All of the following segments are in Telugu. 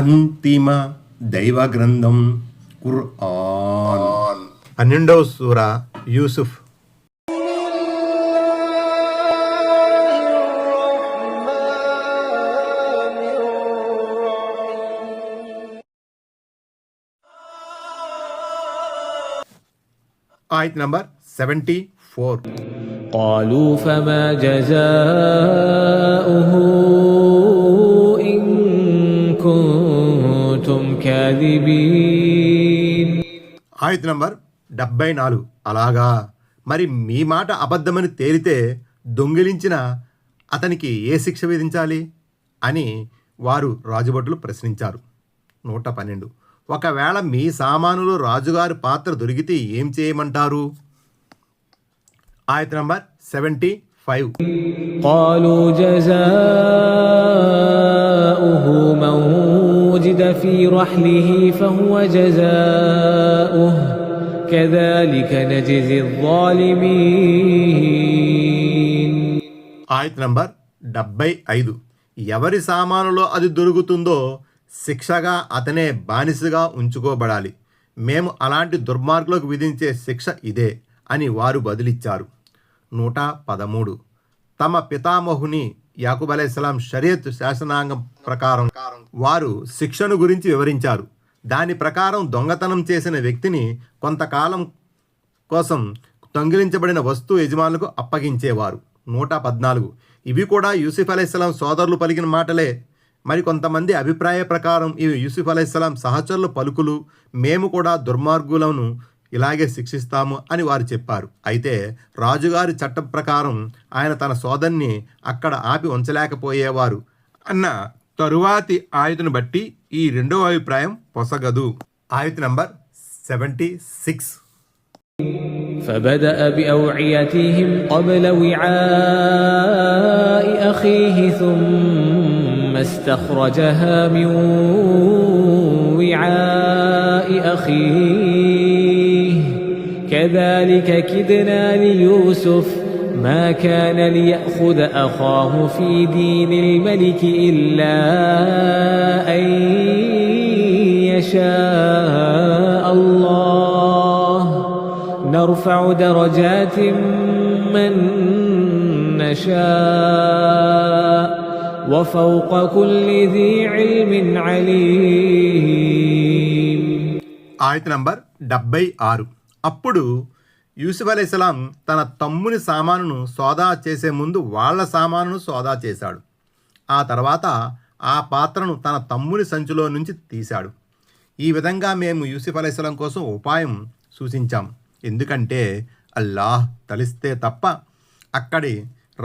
అంతిమ దైవ గ్రంథం ఖుర్ఆన్. 12వ సూరా యూసుఫ్. ఆయత్ నంబర్ 74. قالوا فما جزاؤه إن كنتم كاذبين. ఆయత్ నంబర్ 74. అలాగా మరి మీ మాట అబద్ధమని తేలితే దొంగిలించిన అతనికి ఏ శిక్ష విధించాలి అని వారు రాజుభటులు ప్రశ్నించారు. 112. ఒకవేళ మీ సామానులో రాజుగారి పాత్ర దొరికితే ఏం చేయమంటారు? ఆయత్ నంబర్ 75. قالوا جزاؤه من وجد في رحله فهو جزاؤه كذلك نجزي الظالمين. ఆయత్ నంబర్ 75. ఎవరి సామానులో అది దొరుకుతుందో శిక్షగా అతనే బానిసగా ఉంచుకోబడాలి. మేము అలాంటి దుర్మార్గులకు విధించే శిక్ష ఇదే అని వారు బదులిచ్చారు. 113. తమ పితామహుని యాకూబ్ అలైహిస్సలాం షరియత్ శాసనాంగం ప్రకారం వారు శిక్షను గురించి వివరించారు. దాని ప్రకారం దొంగతనం చేసిన వ్యక్తిని కొంతకాలం కోసం దొంగిలించబడిన వస్తువు యజమానులకు అప్పగించేవారు. 114. ఇవి కూడా యూసుఫ్ అలైహిస్సలాం సోదరులు పలికిన మాటలే. మరి కొంతమంది అభిప్రాయ ప్రకారం ఇవి యూసుఫ్ అలైహిస్సలాం సహచరుల పలుకులు, మేము కూడా దుర్మార్గులను ఇలాగే శిక్షిస్తాము అని వారు చెప్పారు. అయితే రాజుగారి చట్టం ప్రకారం ఆయన తన సోదరుని అక్కడ ఆపి ఉంచలేకపోయేవారు అన్న తరువాతి ఆయతను బట్టి ఈ రెండవ అభిప్రాయం పొసగదు. ఆయత్ నంబర్ 76. فبدأ بأوعيتهم قبل وعاء أخيه ثم استخرجها من وعاء أخيه كذلك كدنا ليوسف ما كان ليأخذ أخاه في دين الملك إلا أن يشاء الله نرفع درجات من نشاء وفوق كل ذي علم عليم. ఆయత్ నంబర్ 76. అప్పుడు యూసుఫ్ అలైహిస్సలాం తన తమ్ముని సామానును సోదా చేసే ముందు వాళ్ళ సామానును సోదా చేశాడు. ఆ తర్వాత ఆ పాత్రను తన తమ్ముని సంచిలో నుంచి తీశాడు. ఈ విధంగా మేము యూసుఫ్ అలైహిస్సలాం కోసం ఉపాయం సూచించాం. ఎందుకంటే అల్లాహ్ తలిస్తే తప్ప అక్కడి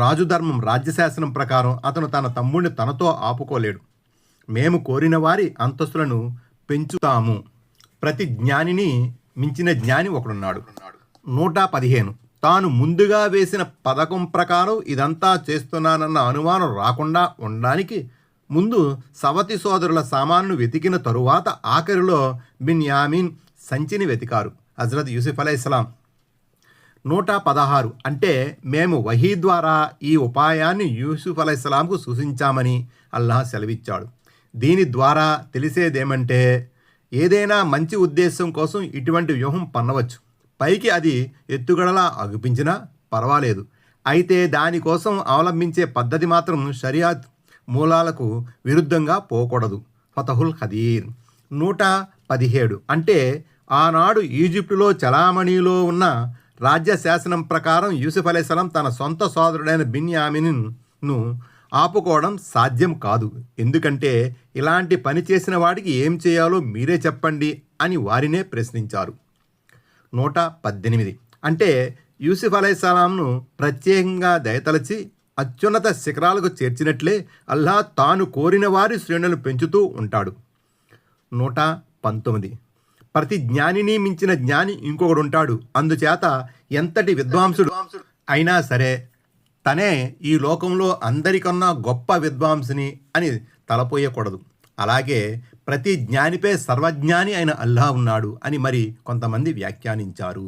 రాజుధర్మం రాజ్యశాసనం ప్రకారం అతను తన తమ్ముడిని తనతో ఆపుకోలేడు. మేము కోరిన వారి అంతస్తులను పెంచుతాము. ప్రతి జ్ఞానిని మించిన జ్ఞాని ఒకడున్నాడు. 115. తాను ముందుగా వేసిన పథకం ప్రకారం ఇదంతా చేస్తున్నానన్న అనుమానం రాకుండా ఉండడానికి ముందు సవతి సోదరుల సామానును వెతికిన తరువాత ఆఖరిలో బిన్యామిన్ సంచిని వెతికారు. హజరత్ యూసుఫ్ అలైహిస్సలాం. 116. అంటే మేము వహీ ద్వారా ఈ ఉపాయాన్ని యూసుఫ్ అలైహిస్సలాంకు సూచించామని అల్లాహ్ సెలవిచ్చాడు. దీని ద్వారా తెలిసేదేమంటే ఏదైనా మంచి ఉద్దేశం కోసం ఇటువంటి వ్యూహం పన్నవచ్చు. పైకి అది ఎత్తుగడలా అగుపించినా పర్వాలేదు. అయితే దానికోసం అవలంబించే పద్ధతి మాత్రం షరియాత్ మూలాలకు విరుద్ధంగా పోకూడదు. ఫతహుల్ ఖదీర్. 117. అంటే ఆనాడు ఈజిప్టులో చలామణిలో ఉన్న రాజ్య శాసనం ప్రకారం యూసుఫ్ అలైహిస్సలాం తన సొంత సోదరుడైన బిన్యామిన్ను ఆపుకోవడం సాధ్యం కాదు. ఎందుకంటే ఇలాంటి పని చేసిన వాడికి ఏం చేయాలో మీరే చెప్పండి అని వారినే ప్రశ్నించారు. 118. అంటే యూసుఫ్ అలైహిస్సలాంను ప్రత్యేకంగా దయతలచి అత్యున్నత శిఖరాలకు చేర్చినట్లే అల్లాహ్ తాను కోరిన వారి శ్రేణులను పెంచుతూ ఉంటాడు. 119. ప్రతి జ్ఞానిని మించిన జ్ఞాని ఇంకొకడుంటాడు. అందుచేత ఎంతటి విద్వాంసుడు అయినా సరే తనే ఈ లోకంలో అందరికన్నా గొప్ప విద్వాంసుని అని తలపోయకూడదు. అలాగే ప్రతి జ్ఞానిపై సర్వజ్ఞాని అయిన అల్లాహ్ ఉన్నాడు అని మరి కొంతమంది వ్యాఖ్యానించారు.